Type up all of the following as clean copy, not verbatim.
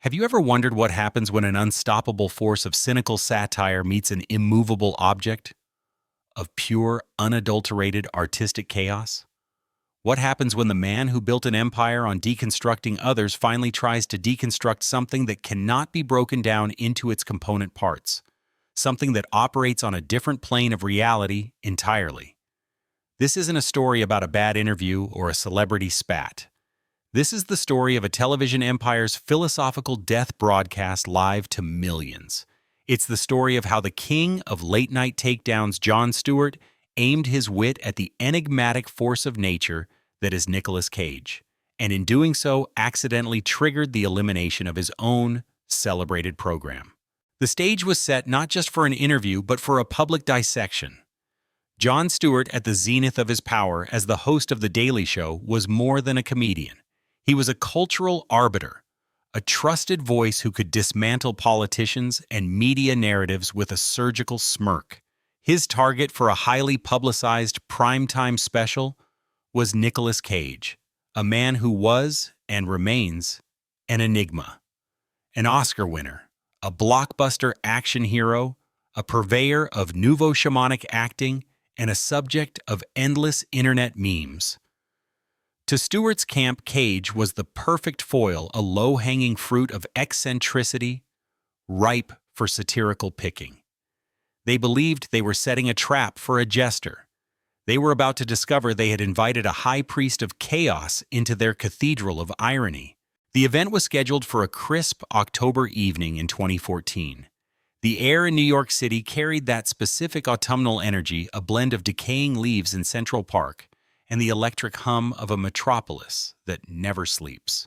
Have you ever wondered what happens when an unstoppable force of cynical satire meets an immovable object of pure, unadulterated artistic chaos? What happens when the man who built an empire on deconstructing others finally tries to deconstruct something that cannot be broken down into its component parts, something that operates on a different plane of reality entirely? This isn't a story about a bad interview or a celebrity spat. This is the story of a television empire's philosophical death broadcast live to millions. It's the story of how the king of late-night takedowns, Jon Stewart, aimed his wit at the enigmatic force of nature that is Nicolas Cage, and in doing so accidentally triggered the elimination of his own celebrated program. The stage was set not just for an interview, but for a public dissection. Jon Stewart, at the zenith of his power as the host of The Daily Show, was more than a comedian. He was a cultural arbiter, a trusted voice who could dismantle politicians and media narratives with a surgical smirk. His target for a highly publicized primetime special was Nicolas Cage, a man who was, and remains, an enigma. An Oscar winner, a blockbuster action hero, a purveyor of nouveau shamanic acting, and a subject of endless internet memes. To Stewart's camp, Cage was the perfect foil, a low-hanging fruit of eccentricity, ripe for satirical picking. They believed they were setting a trap for a jester. They were about to discover they had invited a high priest of chaos into their cathedral of irony. The event was scheduled for a crisp October evening in 2014. The air in New York City carried that specific autumnal energy, a blend of decaying leaves in Central Park and the electric hum of a metropolis that never sleeps.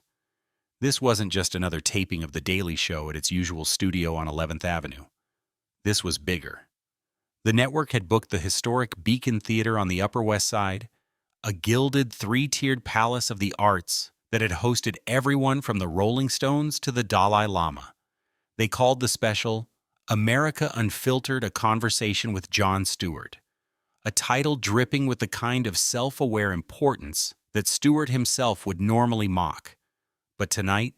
This wasn't just another taping of The Daily Show at its usual studio on 11th Avenue. This was bigger. The network had booked the historic Beacon Theater on the Upper West Side, a gilded three-tiered palace of the arts that had hosted everyone from the Rolling Stones to the Dalai Lama. They called the special America Unfiltered, a Conversation with Jon Stewart, a title dripping with the kind of self-aware importance that Stewart himself would normally mock. But tonight,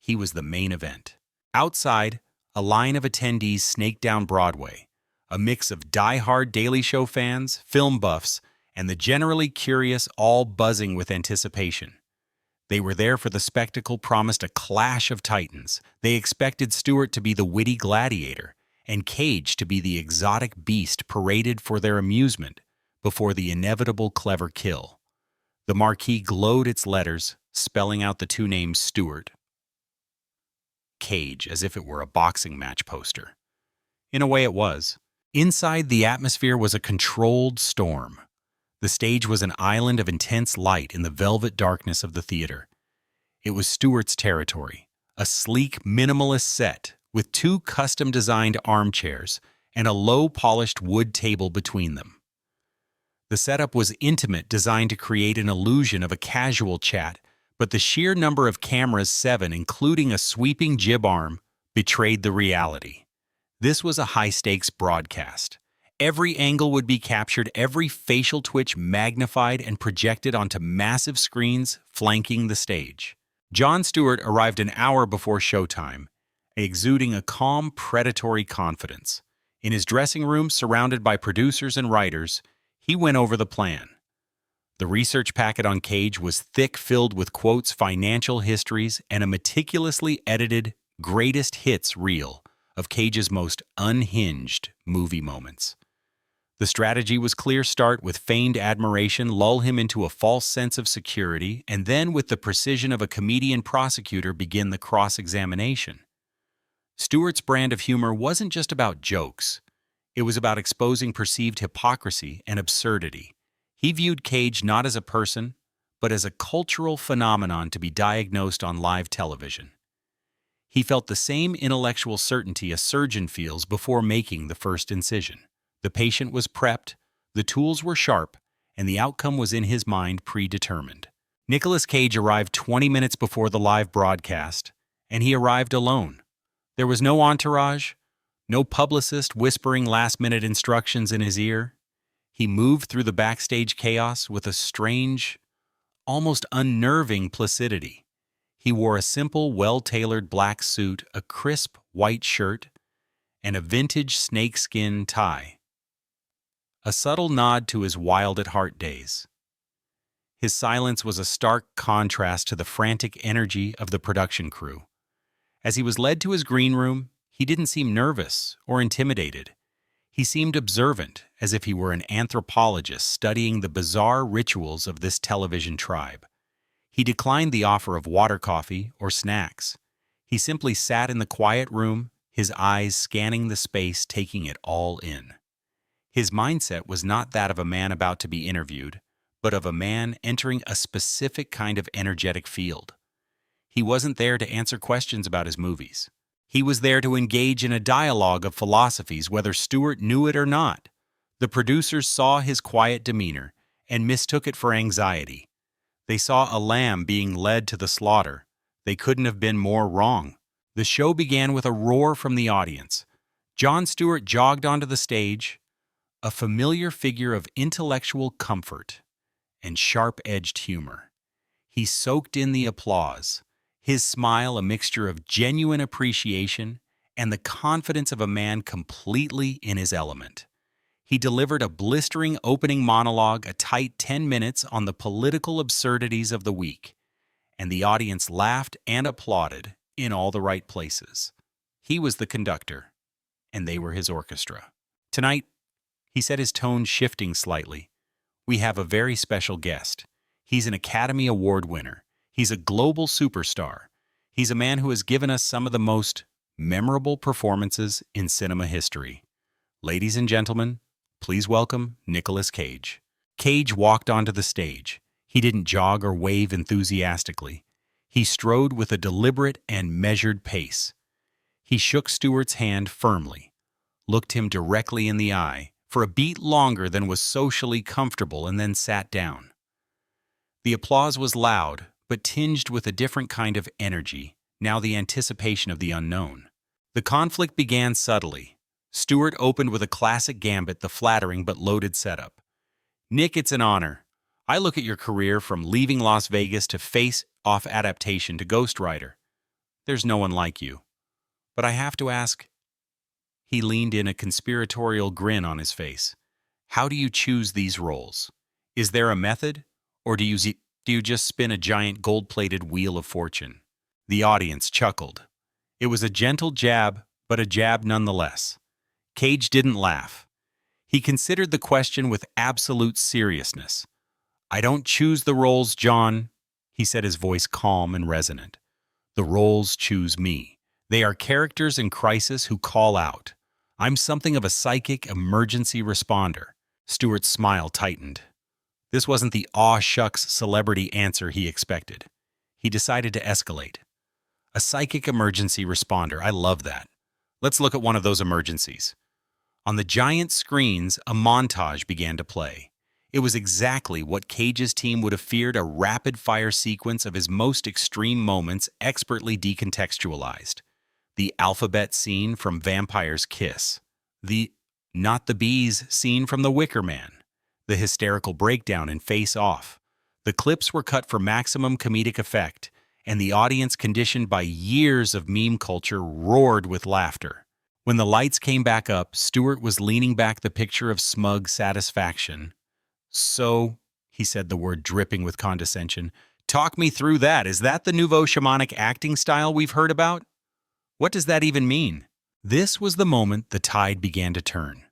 he was the main event. Outside, a line of attendees snaked down Broadway, a mix of die-hard Daily Show fans, film buffs, and the generally curious, all buzzing with anticipation. They were there for the spectacle promised a clash of titans. They expected Stewart to be the witty gladiator, and Cage to be the exotic beast paraded for their amusement before the inevitable clever kill. The marquee glowed its letters, spelling out the two names Stewart, Cage, as if it were a boxing match poster. In a way it was. Inside, the atmosphere was a controlled storm. The stage was an island of intense light in the velvet darkness of the theater. It was Stewart's territory, a sleek, minimalist set with two custom-designed armchairs and a low-polished wood table between them. The setup was intimate, designed to create an illusion of a casual chat, but the sheer number of cameras, 7, including a sweeping jib arm, betrayed the reality. This was a high-stakes broadcast. Every angle would be captured, every facial twitch magnified and projected onto massive screens flanking the stage. Jon Stewart arrived an hour before showtime, exuding a calm, predatory confidence. In his dressing room, surrounded by producers and writers, he went over the plan. The research packet on Cage was thick, filled with quotes, financial histories, and a meticulously edited greatest hits reel of Cage's most unhinged movie moments. The strategy was clear: start with feigned admiration, lull him into a false sense of security, and then, with the precision of a comedian prosecutor, begin the cross-examination. Stewart's brand of humor wasn't just about jokes. It was about exposing perceived hypocrisy and absurdity. He viewed Cage not as a person, but as a cultural phenomenon to be diagnosed on live television. He felt the same intellectual certainty a surgeon feels before making the first incision. The patient was prepped, the tools were sharp, and the outcome was in his mind predetermined. Nicolas Cage arrived 20 minutes before the live broadcast, and he arrived alone. There was no entourage, no publicist whispering last-minute instructions in his ear. He moved through the backstage chaos with a strange, almost unnerving placidity. He wore a simple, well-tailored black suit, a crisp white shirt, and a vintage snakeskin tie, a subtle nod to his wild-at-heart days. His silence was a stark contrast to the frantic energy of the production crew. As he was led to his green room, he didn't seem nervous or intimidated. He seemed observant, as if he were an anthropologist studying the bizarre rituals of this television tribe. He declined the offer of water coffee or snacks. He simply sat in the quiet room, his eyes scanning the space, taking it all in. His mindset was not that of a man about to be interviewed, but of a man entering a specific kind of energetic field. He wasn't there to answer questions about his movies. He was there to engage in a dialogue of philosophies, whether Stewart knew it or not. The producers saw his quiet demeanor and mistook it for anxiety. They saw a lamb being led to the slaughter. They couldn't have been more wrong. The show began with a roar from the audience. Jon Stewart jogged onto the stage, a familiar figure of intellectual comfort and sharp-edged humor. He soaked in the applause, his smile a mixture of genuine appreciation and the confidence of a man completely in his element. He delivered a blistering opening monologue, a tight 10 minutes on the political absurdities of the week, and the audience laughed and applauded in all the right places. He was the conductor, and they were his orchestra. Tonight, he said, his tone shifting slightly, we have a very special guest. He's an Academy Award winner. He's a global superstar. He's a man who has given us some of the most memorable performances in cinema history. Ladies and gentlemen, please welcome Nicolas Cage. Cage walked onto the stage. He didn't jog or wave enthusiastically. He strode with a deliberate and measured pace. He shook Stewart's hand firmly, looked him directly in the eye for a beat longer than was socially comfortable, and then sat down. The applause was loud, but tinged with a different kind of energy, now the anticipation of the unknown. The conflict began subtly. Stewart opened with a classic gambit, the flattering but loaded setup. Nick, it's an honor. I look at your career from Leaving Las Vegas to Face-Off adaptation to Ghost Rider. There's no one like you. But I have to ask. He leaned in, a conspiratorial grin on his face. How do you choose these roles? Is there a method? Or do you just spin a giant gold-plated wheel of fortune? The audience chuckled. It was a gentle jab, but a jab nonetheless. Cage didn't laugh. He considered the question with absolute seriousness. I don't choose the roles, John, he said, his voice calm and resonant. The roles choose me. They are characters in crisis who call out. I'm something of a psychic emergency responder. Stewart's smile tightened. This wasn't the aw-shucks celebrity answer he expected. He decided to escalate. A psychic emergency responder, I love that. Let's look at one of those emergencies. On the giant screens, a montage began to play. It was exactly what Cage's team would have feared, a rapid-fire sequence of his most extreme moments expertly decontextualized. The alphabet scene from Vampire's Kiss. The Not the Bees scene from The Wicker Man. The hysterical breakdown in Face Off. The clips were cut for maximum comedic effect, and the audience, conditioned by years of meme culture, roared with laughter. When the lights came back up, Stewart was leaning back, the picture of smug satisfaction. So, he said, the word dripping with condescension, talk me through that. Is that the nouveau shamanic acting style we've heard about? What does that even mean? This was the moment the tide began to turn.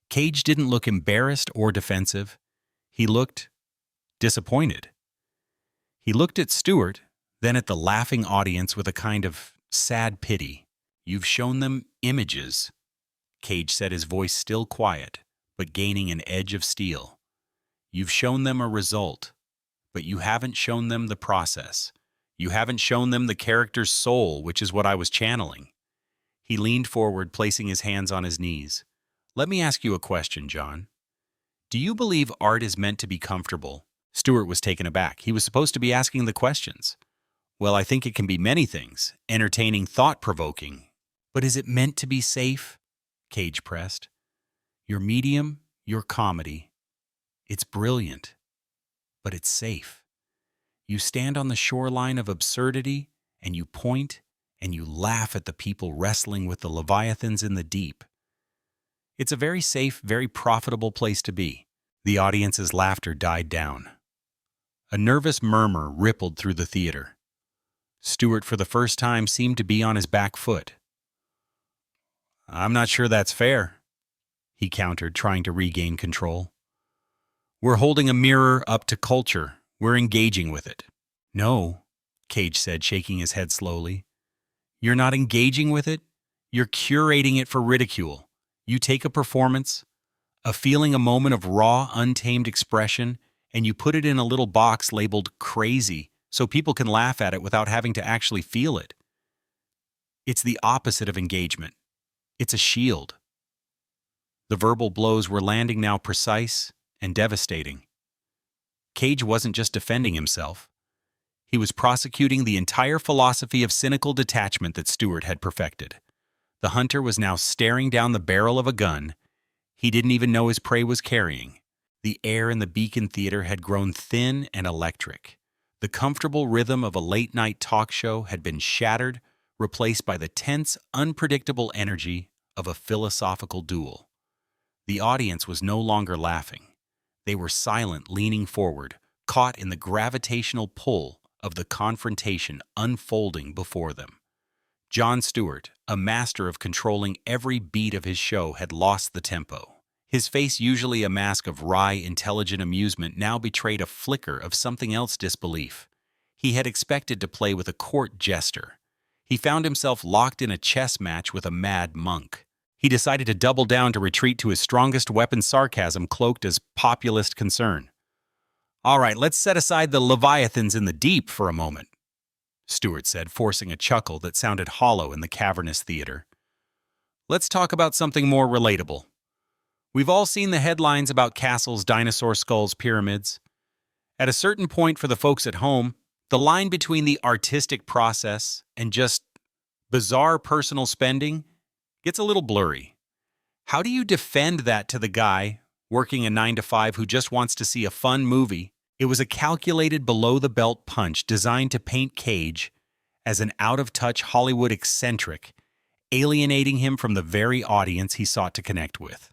Cage didn't look embarrassed or defensive. He looked disappointed. He looked at Stewart, then at the laughing audience with a kind of sad pity. You've shown them images, Cage said, his voice still quiet, but gaining an edge of steel. You've shown them a result, but you haven't shown them the process. You haven't shown them the character's soul, which is what I was channeling. He leaned forward, placing his hands on his knees. Let me ask you a question, John. Do you believe art is meant to be comfortable? Stewart was taken aback. He was supposed to be asking the questions. Well, I think it can be many things, entertaining, thought-provoking. But is it meant to be safe? Cage pressed. Your medium, your comedy. It's brilliant, but it's safe. You stand on the shoreline of absurdity, and you point and you laugh at the people wrestling with the leviathans in the deep. It's a very safe, very profitable place to be. The audience's laughter died down. A nervous murmur rippled through the theater. Stewart, for the first time, seemed to be on his back foot. "I'm not sure that's fair," he countered, trying to regain control. "We're holding a mirror up to culture. We're engaging with it." "No," Cage said, shaking his head slowly. "You're not engaging with it. You're curating it for ridicule. You take a performance, a feeling, a moment of raw, untamed expression, and you put it in a little box labeled crazy so people can laugh at it without having to actually feel it. It's the opposite of engagement. It's a shield." The verbal blows were landing now, precise and devastating. Cage wasn't just defending himself. He was prosecuting the entire philosophy of cynical detachment that Stewart had perfected. The hunter was now staring down the barrel of a gun he didn't even know his prey was carrying. The air in the Beacon Theater had grown thin and electric. The comfortable rhythm of a late-night talk show had been shattered, replaced by the tense, unpredictable energy of a philosophical duel. The audience was no longer laughing. They were silent, leaning forward, caught in the gravitational pull of the confrontation unfolding before them. Jon Stewart, a master of controlling every beat of his show, had lost the tempo. His face, usually a mask of wry, intelligent amusement, now betrayed a flicker of something else: disbelief. He had expected to play with a court jester. He found himself locked in a chess match with a mad monk. He decided to double down, to retreat to his strongest weapon: sarcasm cloaked as populist concern. "All right, let's set aside the leviathans in the deep for a moment," Stewart said, forcing a chuckle that sounded hollow in the cavernous theater. "Let's talk about something more relatable. We've all seen the headlines about castles, dinosaur skulls, pyramids. At a certain point, for the folks at home, the line between the artistic process and just bizarre personal spending gets a little blurry. How do you defend that to the guy working a 9-to-5 who just wants to see a fun movie? It was a calculated, below-the-belt punch designed to paint Cage as an out-of-touch Hollywood eccentric, alienating him from the very audience he sought to connect with.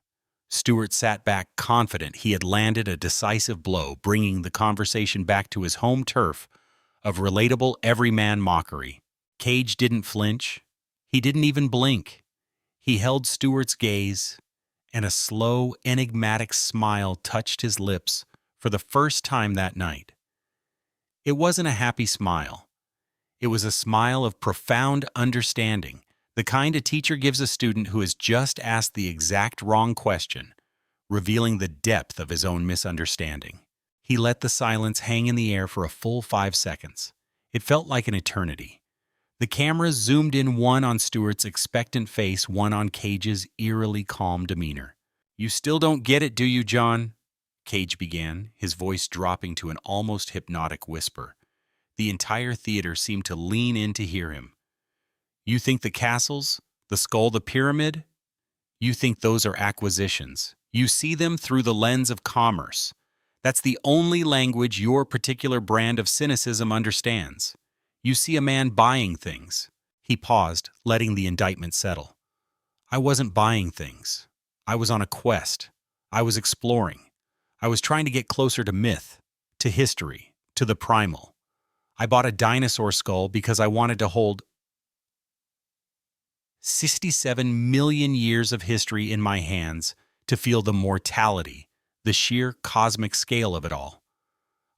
Stewart sat back, confident he had landed a decisive blow, bringing the conversation back to his home turf of relatable, everyman mockery. Cage didn't flinch. He didn't even blink. He held Stewart's gaze, and a slow, enigmatic smile touched his lips for the first time that night. It wasn't a happy smile. It was a smile of profound understanding, the kind a teacher gives a student who has just asked the exact wrong question, revealing the depth of his own misunderstanding. He let the silence hang in the air for a full 5 seconds. It felt like an eternity. The cameras zoomed in, one on Stewart's expectant face, one on Cage's eerily calm demeanor. "You still don't get it, do you, Jon?" Cage began, his voice dropping to an almost hypnotic whisper. The entire theater seemed to lean in to hear him. "You think the castles, the skull, the pyramid? You think those are acquisitions. You see them through the lens of commerce. That's the only language your particular brand of cynicism understands. You see a man buying things." He paused, letting the indictment settle. "I wasn't buying things. I was on a quest. I was exploring. I was trying to get closer to myth, to history, to the primal. I bought a dinosaur skull because I wanted to hold 67 million years of history in my hands, to feel the mortality, the sheer cosmic scale of it all.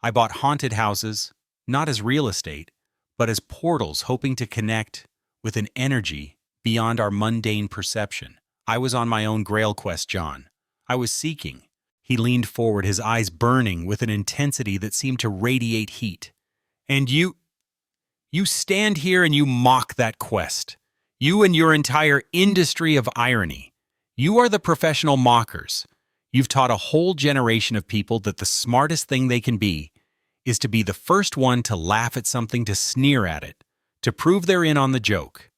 I bought haunted houses, not as real estate, but as portals, hoping to connect with an energy beyond our mundane perception. I was on my own grail quest, Jon. I was seeking." He leaned forward, his eyes burning with an intensity that seemed to radiate heat. "And you stand here and you mock that quest. You and your entire industry of irony. You are the professional mockers. You've taught a whole generation of people that the smartest thing they can be is to be the first one to laugh at something, to sneer at it, to prove they're in on the joke.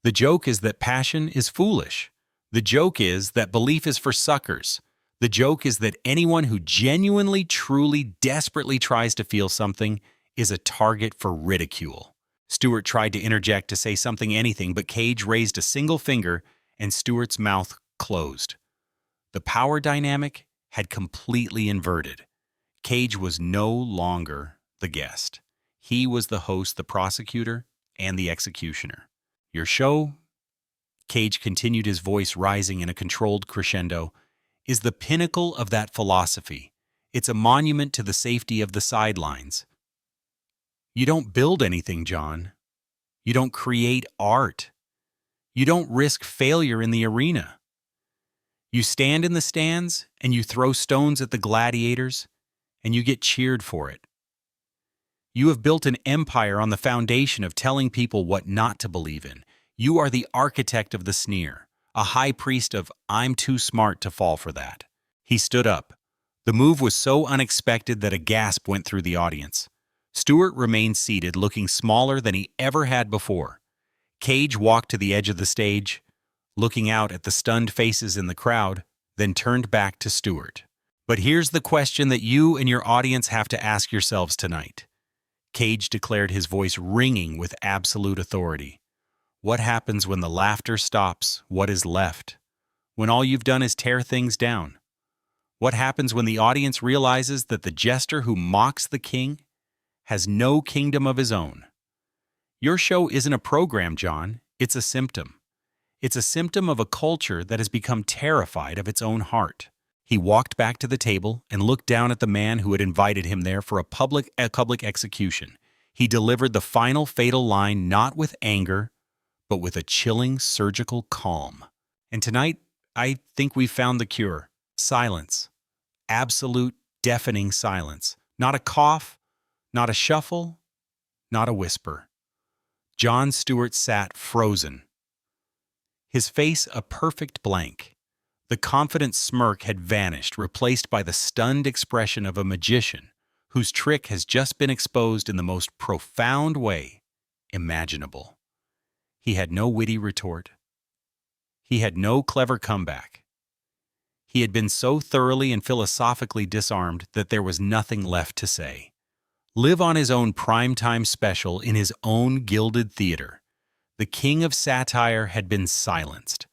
The joke is that passion is foolish. The joke is that belief is for suckers. The joke is that anyone who genuinely, truly, desperately tries to feel something is a target for ridicule. Stewart tried to interject to say anything, but Cage raised a single finger and Stewart's mouth closed. The power dynamic had completely inverted. Cage was no longer the guest. He was the host, the prosecutor, and the executioner. Your show, Cage continued, his voice rising in a controlled crescendo, is the pinnacle of that philosophy. It's a monument to the safety of the sidelines. You don't build anything, Jon. You don't create art. You don't risk failure in the arena. You stand in the stands and you throw stones at the gladiators, and you get cheered for it. You have built an empire on the foundation of telling people what not to believe in. You are the architect of the sneer, a high priest of "I'm too smart to fall for that." He stood up. The move was so unexpected that a gasp went through the audience. Stewart remained seated, looking smaller than he ever had before. Cage walked to the edge of the stage, looking out at the stunned faces in the crowd, then turned back to Stewart. But here's the question that you and your audience have to ask yourselves tonight. Cage declared, his voice ringing with absolute authority. What happens when the laughter stops? What is left? When all you've done is tear things down? What happens when the audience realizes that the jester who mocks the king has no kingdom of his own? Your show isn't a program, Jon. It's a symptom. It's a symptom of a culture that has become terrified of its own heart. He walked back to the table and looked down at the man who had invited him there for a public execution. He delivered the final fatal line not with anger, but with a chilling surgical calm. And tonight, I think we've found the cure. Silence. Absolute, deafening silence. Not a cough, not a shuffle, not a whisper. Jon Stewart sat frozen, his face a perfect blank. The confident smirk had vanished, replaced by the stunned expression of a magician whose trick has just been exposed in the most profound way imaginable. He had no witty retort. He had no clever comeback. He had been so thoroughly and philosophically disarmed that there was nothing left to say. Live on his own primetime special in his own gilded theater. The king of satire had been silenced.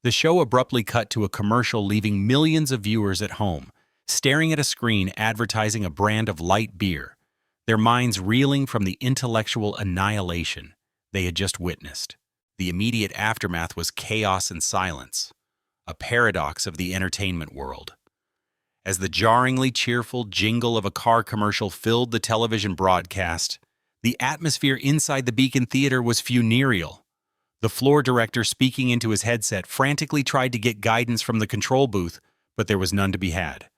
The show abruptly cut to a commercial, leaving millions of viewers at home, staring at a screen advertising a brand of light beer, their minds reeling from the intellectual annihilation they had just witnessed. The immediate aftermath was chaos and silence, a paradox of the entertainment world. As the jarringly cheerful jingle of a car commercial filled the television broadcast, the atmosphere inside the Beacon Theater was funereal. The floor director, speaking into his headset, frantically tried to get guidance from the control booth, but there was none to be had.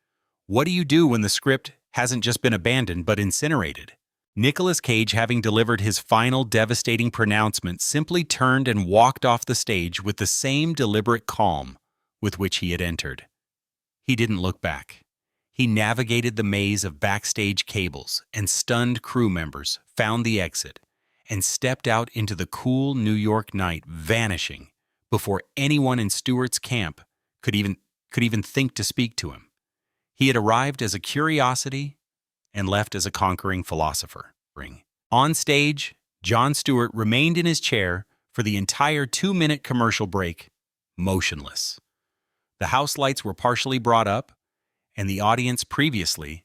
What do you do when the script hasn't just been abandoned but incinerated? Nicolas Cage, having delivered his final devastating pronouncement, simply turned and walked off the stage with the same deliberate calm with which he had entered. He didn't look back. He navigated the maze of backstage cables and stunned crew members, found the exit, and stepped out into the cool New York night, vanishing before anyone in Stewart's camp could even think to speak to him. He had arrived as a curiosity and left as a conquering philosopher. On stage, Jon Stewart remained in his chair for the entire 2-minute commercial break, motionless. The house lights were partially brought up, and the audience, previously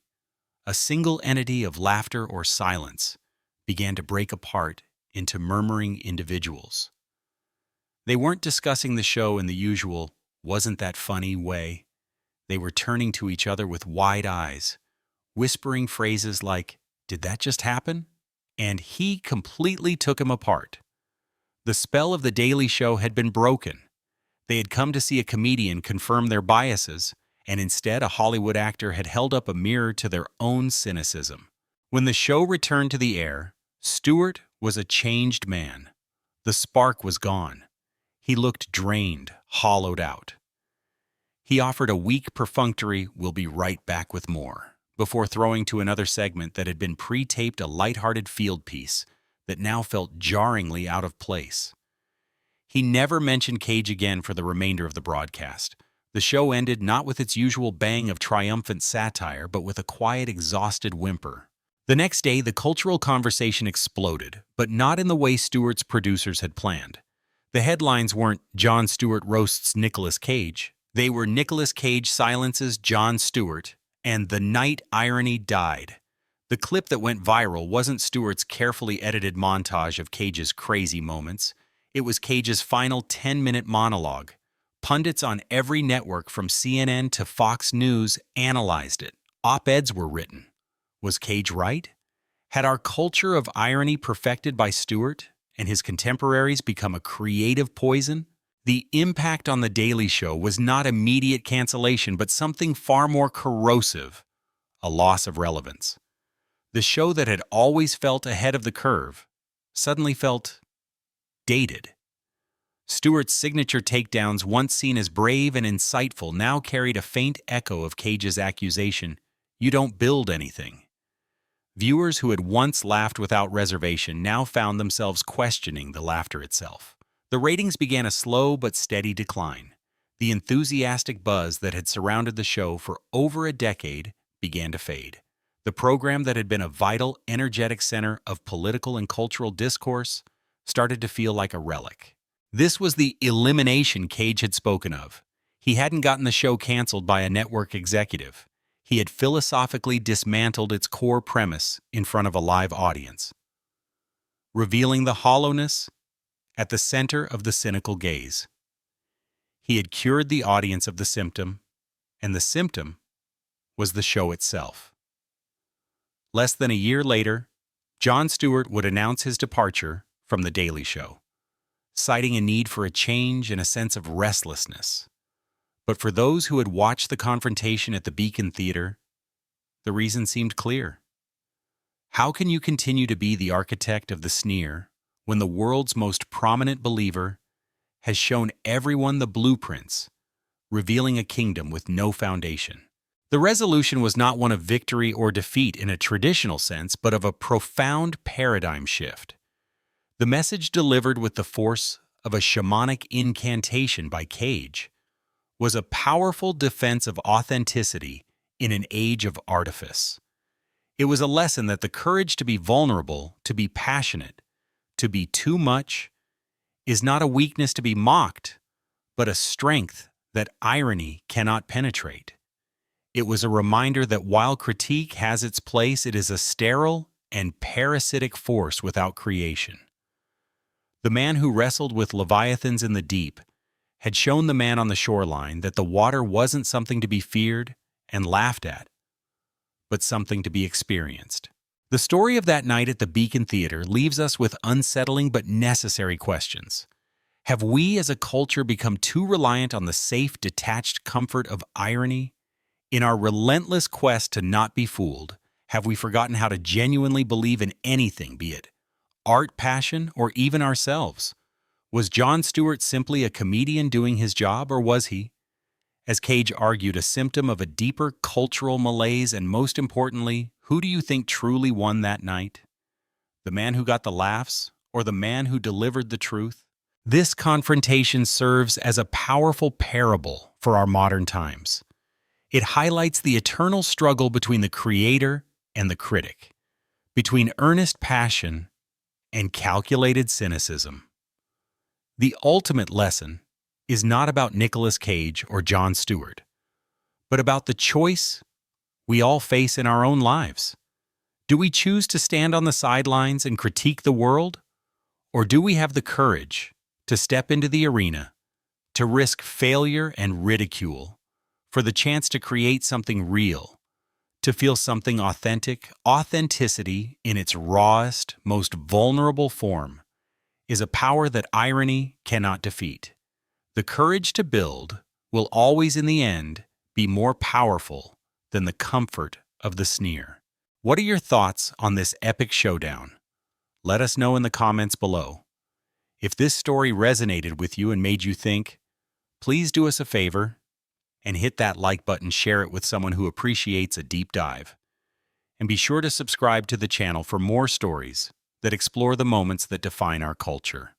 a single entity of laughter or silence, began to break apart into murmuring individuals. They weren't discussing the show in the usual "wasn't that funny" way. They were turning to each other with wide eyes, whispering phrases like, "Did that just happen?" And "he completely took him apart." The spell of The Daily Show had been broken. They had come to see a comedian confirm their biases, and instead a Hollywood actor had held up a mirror to their own cynicism. When the show returned to the air, Stewart was a changed man. The spark was gone. He looked drained, hollowed out. He offered a weak, perfunctory "we'll be right back with more," before throwing to another segment that had been pre-taped, a lighthearted field piece that now felt jarringly out of place. He never mentioned Cage again for the remainder of the broadcast. The show ended not with its usual bang of triumphant satire, but with a quiet, exhausted whimper. The next day, the cultural conversation exploded, but not in the way Stewart's producers had planned. The headlines weren't "Jon Stewart roasts Nicolas Cage." They were "Nicolas Cage silences Jon Stewart," and "The night irony died." The clip that went viral wasn't Stewart's carefully edited montage of Cage's crazy moments. It was Cage's final 10-minute monologue. Pundits on every network from CNN to Fox News analyzed it. Op-eds were written. Was Cage right? Had our culture of irony perfected by Stewart and his contemporaries become a creative poison? The impact on The Daily Show was not immediate cancellation, but something far more corrosive: a loss of relevance. The show that had always felt ahead of the curve suddenly felt dated. Stewart's signature takedowns, once seen as brave and insightful, now carried a faint echo of Cage's accusation, "You don't build anything." Viewers who had once laughed without reservation now found themselves questioning the laughter itself. The ratings began a slow but steady decline. The enthusiastic buzz that had surrounded the show for over a decade began to fade. The program that had been a vital, energetic center of political and cultural discourse started to feel like a relic. This was the elimination Cage had spoken of. He hadn't gotten the show canceled by a network executive. He had philosophically dismantled its core premise in front of a live audience, revealing the hollowness at the center of the cynical gaze. He had cured the audience of the symptom, and the symptom was the show itself. Less than a year later, Jon Stewart would announce his departure from The Daily Show, citing a need for a change and a sense of restlessness. But for those who had watched the confrontation at the Beacon Theater, the reason seemed clear. How can you continue to be the architect of the sneer when the world's most prominent believer has shown everyone the blueprints, revealing a kingdom with no foundation? The resolution was not one of victory or defeat in a traditional sense, but of a profound paradigm shift. The message, delivered with the force of a shamanic incantation by Cage, was a powerful defense of authenticity in an age of artifice. It was a lesson that the courage to be vulnerable, to be passionate, to be too much, is not a weakness to be mocked, but a strength that irony cannot penetrate. It was a reminder that while critique has its place, it is a sterile and parasitic force without creation. The man who wrestled with leviathans in the deep had shown the man on the shoreline that the water wasn't something to be feared and laughed at, but something to be experienced. The story of that night at the Beacon Theater leaves us with unsettling but necessary questions. Have we as a culture become too reliant on the safe, detached comfort of irony? In our relentless quest to not be fooled, have we forgotten how to genuinely believe in anything, be it art, passion, or even ourselves? Was Jon Stewart simply a comedian doing his job, or was he, as Cage argued, a symptom of a deeper cultural malaise? And most importantly, who do you think truly won that night? The man who got the laughs, or the man who delivered the truth? This confrontation serves as a powerful parable for our modern times. It highlights the eternal struggle between the creator and the critic, between earnest passion and calculated cynicism. The ultimate lesson is not about Nicolas Cage or Jon Stewart, but about the choice we all face in our own lives. Do we choose to stand on the sidelines and critique the world? Or do we have the courage to step into the arena, to risk failure and ridicule, for the chance to create something real, to feel something authentic? Authenticity, in its rawest, most vulnerable form, is a power that irony cannot defeat. The courage to build will always, in the end, be more powerful than the comfort of the sneer. What are your thoughts on this epic showdown? Let us know in the comments below. If this story resonated with you and made you think, please do us a favor and hit that like button, share it with someone who appreciates a deep dive. And be sure to subscribe to the channel for more stories that explore the moments that define our culture.